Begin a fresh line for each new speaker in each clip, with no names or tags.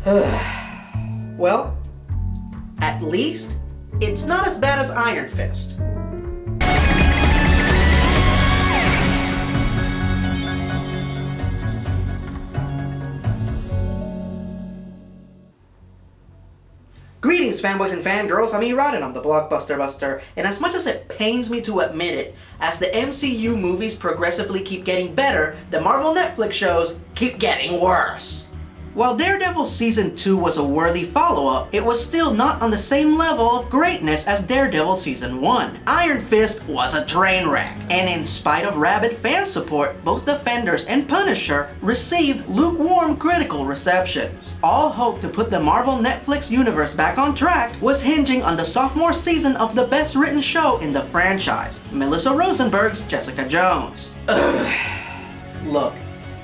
Well, at least it's not as bad as Iron Fist. Greetings, fanboys and fangirls. I'm Rodden, I'm the Blockbuster Buster, and as much as it pains me to admit it, as the MCU movies progressively keep getting better, the Marvel Netflix shows keep getting worse. While Daredevil Season 2 was a worthy follow-up, it was still not on the same level of greatness as Daredevil Season 1. Iron Fist was a train wreck, and in spite of rabid fan support, both Defenders and Punisher received lukewarm critical receptions. All hope to put the Marvel Netflix universe back on track was hinging on the sophomore season of the best written show in the franchise, Melissa Rosenberg's Jessica Jones. Look,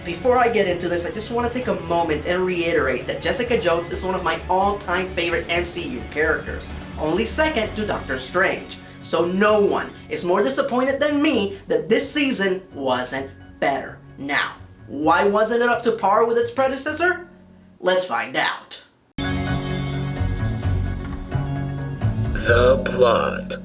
before I get into this, I just want to take a moment and reiterate that Jessica Jones is one of my all-time favorite MCU characters, only second to Doctor Strange. So no one is more disappointed than me that this season wasn't better. Now, why wasn't it up to par with its predecessor? Let's find out.
The plot.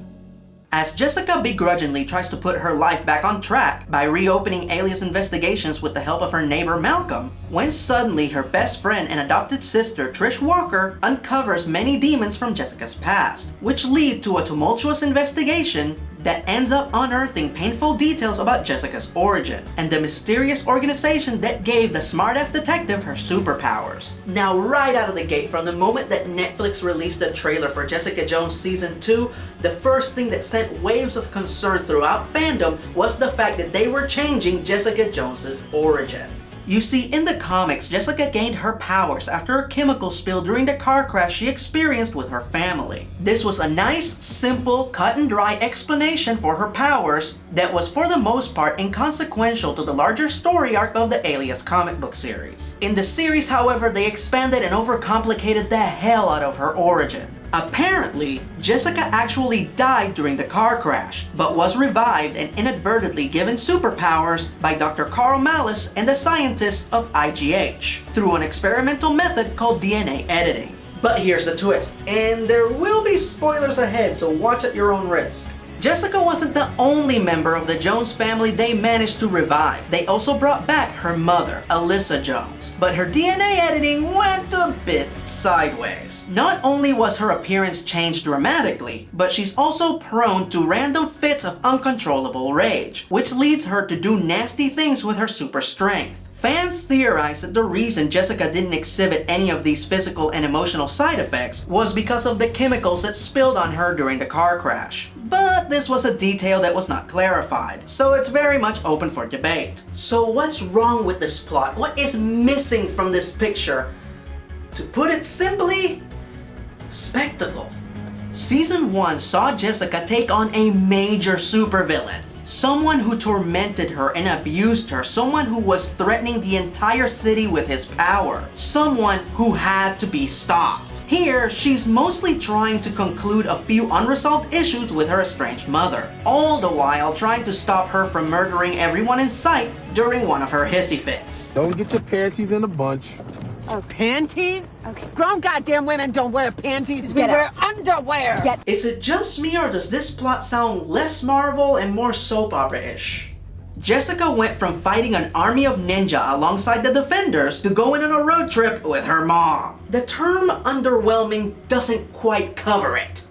As Jessica begrudgingly tries to put her life back on track by reopening Alias investigations with the help of her neighbor Malcolm, when suddenly her best friend and adopted sister Trish Walker uncovers many demons from Jessica's past, which lead to a tumultuous investigation that ends up unearthing painful details about Jessica's origin and the mysterious organization that gave the smartass detective her superpowers. Now, right out of the gate, from the moment that Netflix released the trailer for Jessica Jones Season 2, the first thing that sent waves of concern throughout fandom was the fact that they were changing Jessica Jones's origin. You see, in the comics, Jessica gained her powers after a chemical spill during the car crash she experienced with her family. This was a nice, simple, cut and dry explanation for her powers that was for the most part inconsequential to the larger story arc of the Alias comic book series. In the series, however, they expanded and overcomplicated the hell out of her origin. Apparently, Jessica actually died during the car crash, but was revived and inadvertently given superpowers by Dr. Carl Malice and the scientists of IGH through an experimental method called DNA editing. But here's the twist, and there will be spoilers ahead, so watch at your own risk. Jessica wasn't the only member of the Jones family they managed to revive. They also brought back her mother, Alyssa Jones. But her DNA editing went a bit sideways. Not only was her appearance changed dramatically, but she's also prone to random fits of uncontrollable rage, which leads her to do nasty things with her super strength. Fans theorize that the reason Jessica didn't exhibit any of these physical and emotional side effects was because of the chemicals that spilled on her during the car crash. But this was a detail that was not clarified, so it's very much open for debate. So what's wrong with this plot? What is missing from this picture? To put it simply, spectacle. Season 1 saw Jessica take on a major supervillain. Someone who tormented her and abused her, someone who was threatening the entire city with his power, someone who had to be stopped. Here, she's mostly trying to conclude a few unresolved issues with her estranged mother, all the while trying to stop her from murdering everyone in sight during one of her hissy fits.
Don't get your panties in a bunch.
Oh, panties? Okay. Grown goddamn women don't wear panties. We wear underwear.
Is it just me, or does this plot sound less Marvel and more soap opera-ish? Jessica went from fighting an army of ninja alongside the Defenders to going on a road trip with her mom. The term underwhelming doesn't quite cover it.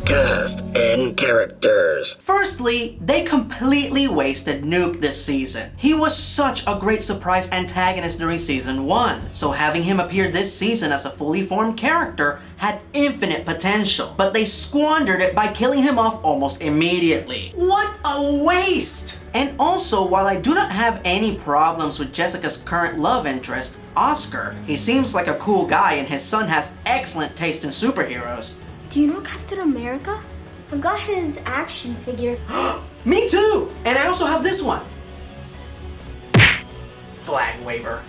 Cast and characters.
Firstly, they completely wasted Nuke this season. He was such a great surprise antagonist during Season 1, so having him appear this season as a fully formed character had infinite potential, but they squandered it by killing him off almost immediately. What a waste! And also, while I do not have any problems with Jessica's current love interest, Oscar, he seems like a cool guy and his son has excellent taste in superheroes.
Do you know Captain America? I've got his action figure.
Me too! And I also have this one. Flag waver.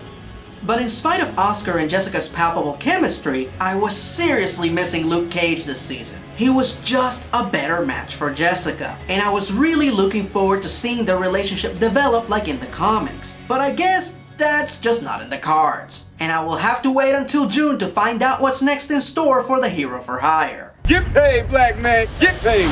But in spite of Oscar and Jessica's palpable chemistry, I was seriously missing Luke Cage this season. He was just a better match for Jessica, and I was really looking forward to seeing the relationship develop like in the comics. But I guess that's just not in the cards. And I will have to wait until June to find out what's next in store for the Hero for Hire.
Get paid, black man, get paid!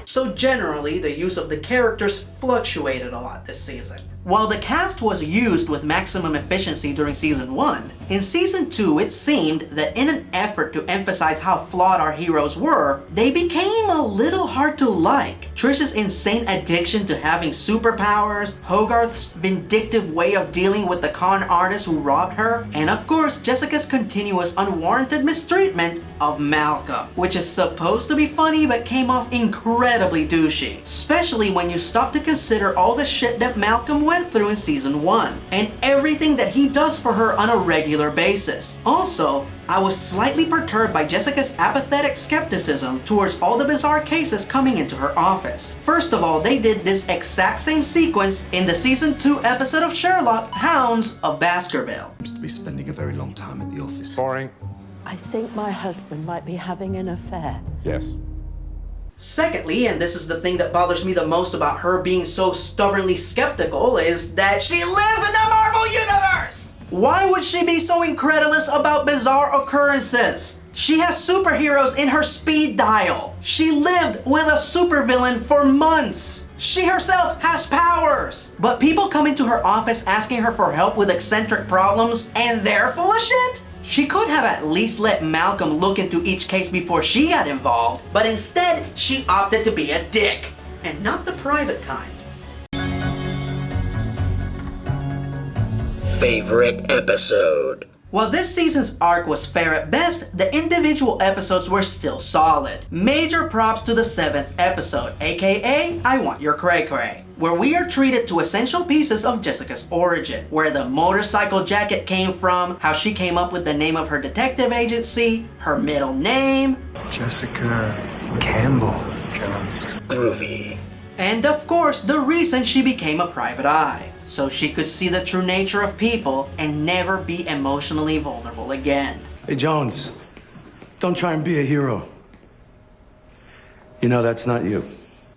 So generally, the use of the characters fluctuated a lot this season. While the cast was used with maximum efficiency during Season 1, in Season 2 it seemed that in an effort to emphasize how flawed our heroes were, they became a little hard to like. Trish's insane addiction to having superpowers, Hogarth's vindictive way of dealing with the con artist who robbed her, and of course Jessica's continuous unwarranted mistreatment of Malcolm, which is supposed to be funny but came off incredibly douchey, especially when you stop to consider all the shit that Malcolm went through in Season 1, and everything that he does for her on a regular basis. Also, I was slightly perturbed by Jessica's apathetic skepticism towards all the bizarre cases coming into her office. First of all, they did this exact same sequence in the Season 2 episode of Sherlock, Hounds of Baskerville.
Seems to be spending a very long time at the office.
Boring.
I think my husband might be having an affair.
Yes.
Secondly, and this is the thing that bothers me the most about her being so stubbornly skeptical, is that she lives in the Marvel Universe! Why would she be so incredulous about bizarre occurrences? She has superheroes in her speed dial. She lived with a supervillain for months. She herself has powers. But people come into her office asking her for help with eccentric problems, and they're full of shit? She could have at least let Malcolm look into each case before she got involved, but instead, she opted to be a dick. And not the private kind.
Favorite episode?
While this season's arc was fair at best, the individual episodes were still solid. Major props to the 7th episode, aka I Want Your Cray Cray, where we are treated to essential pieces of Jessica's origin, where the motorcycle jacket came from, how she came up with the name of her detective agency, her middle name,
Jessica Campbell Jones.
Groovy.
and of course the reason she became a private eye, so she could see the true nature of people and never be emotionally vulnerable again.
Hey, Jones, don't try and be a hero. You know that's not you.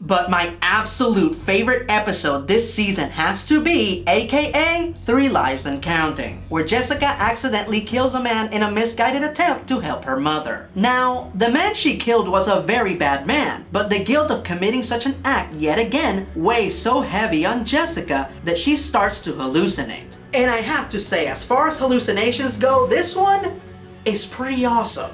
But my absolute favorite episode this season has to be, aka 3 Lives and Counting, where Jessica accidentally kills a man in a misguided attempt to help her mother. Now, the man she killed was a very bad man, but the guilt of committing such an act yet again weighs so heavy on Jessica that she starts to hallucinate. And I have to say, as far as hallucinations go, this one is pretty awesome.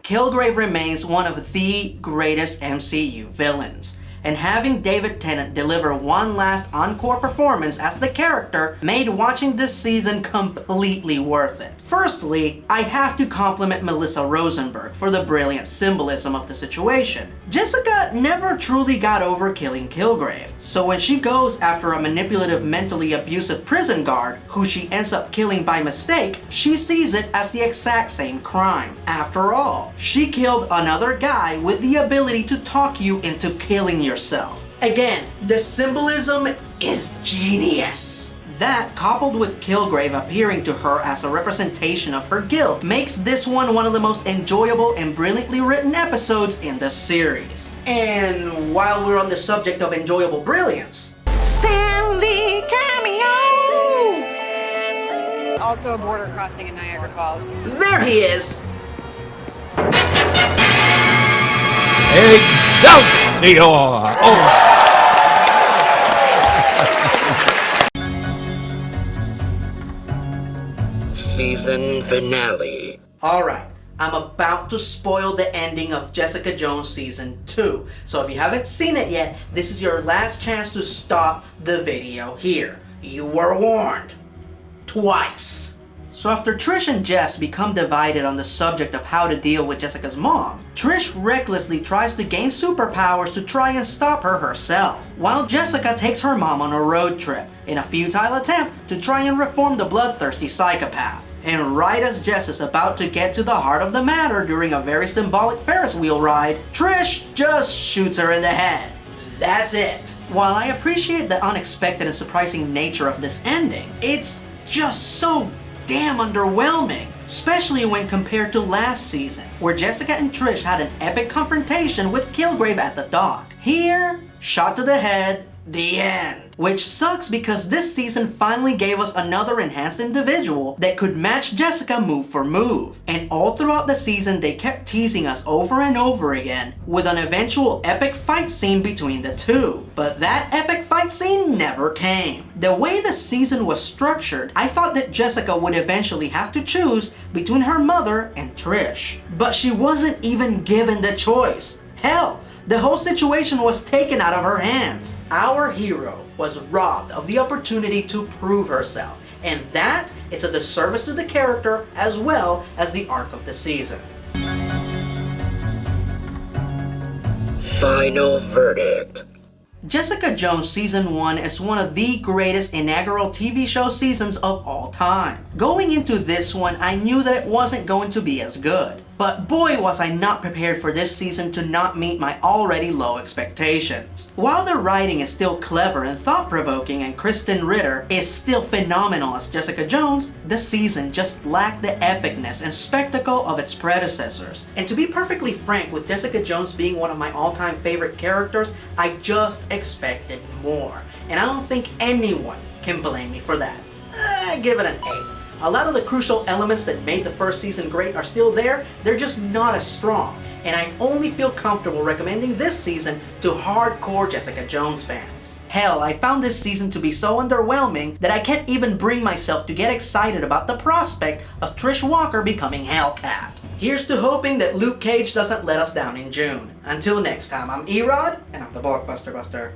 Kilgrave remains one of the greatest MCU villains, and having David Tennant deliver one last encore performance as the character made watching this season completely worth it. Firstly, I have to compliment Melissa Rosenberg for the brilliant symbolism of the situation. Jessica never truly got over killing Kilgrave, so when she goes after a manipulative, mentally abusive prison guard who she ends up killing by mistake, she sees it as the exact same crime. After all, she killed another guy with the ability to talk you into killing yourself. Again, the symbolism is genius. That, coupled with Kilgrave appearing to her as a representation of her guilt, makes this one of the most enjoyable and brilliantly written episodes in the series. And while we're on the subject of enjoyable brilliance, Stanley cameo!
Also a border crossing in Niagara Falls.
There he is!
Excelsior! Oh!
Season finale.
Alright, I'm about to spoil the ending of Jessica Jones Season 2. So if you haven't seen it yet, this is your last chance to stop the video here. You were warned. Twice. So after Trish and Jess become divided on the subject of how to deal with Jessica's mom, Trish recklessly tries to gain superpowers to try and stop her herself, while Jessica takes her mom on a road trip in a futile attempt to try and reform the bloodthirsty psychopath. And right as Jess is about to get to the heart of the matter during a very symbolic Ferris wheel ride, Trish just shoots her in the head. That's it. While I appreciate the unexpected and surprising nature of this ending, it's just so damn underwhelming, especially when compared to last season, where Jessica and Trish had an epic confrontation with Kilgrave at the dock. Here, shot to the head, the end. Which sucks because this season finally gave us another enhanced individual that could match Jessica move for move. And all throughout the season they kept teasing us over and over again with an eventual epic fight scene between the two. But that epic fight scene never came. The way the season was structured, I thought that Jessica would eventually have to choose between her mother and Trish. But she wasn't even given the choice. Hell, the whole situation was taken out of her hands. Our hero was robbed of the opportunity to prove herself, and that is a disservice to the character as well as the arc of the season.
Final verdict.
Jessica Jones Season 1 is one of the greatest inaugural TV show seasons of all time. Going into this one, I knew that it wasn't going to be as good. But boy was I not prepared for this season to not meet my already low expectations. While the writing is still clever and thought-provoking and Kristen Ritter is still phenomenal as Jessica Jones, the season just lacked the epicness and spectacle of its predecessors. And to be perfectly frank, with Jessica Jones being one of my all-time favorite characters, I just expected more. And I don't think anyone can blame me for that. I give it an 8. A lot of the crucial elements that made the first season great are still there, they're just not as strong. And I only feel comfortable recommending this season to hardcore Jessica Jones fans. Hell, I found this season to be so underwhelming that I can't even bring myself to get excited about the prospect of Trish Walker becoming Hellcat. Here's to hoping that Luke Cage doesn't let us down in June. Until next time, I'm Erod, and I'm the Blockbuster Buster.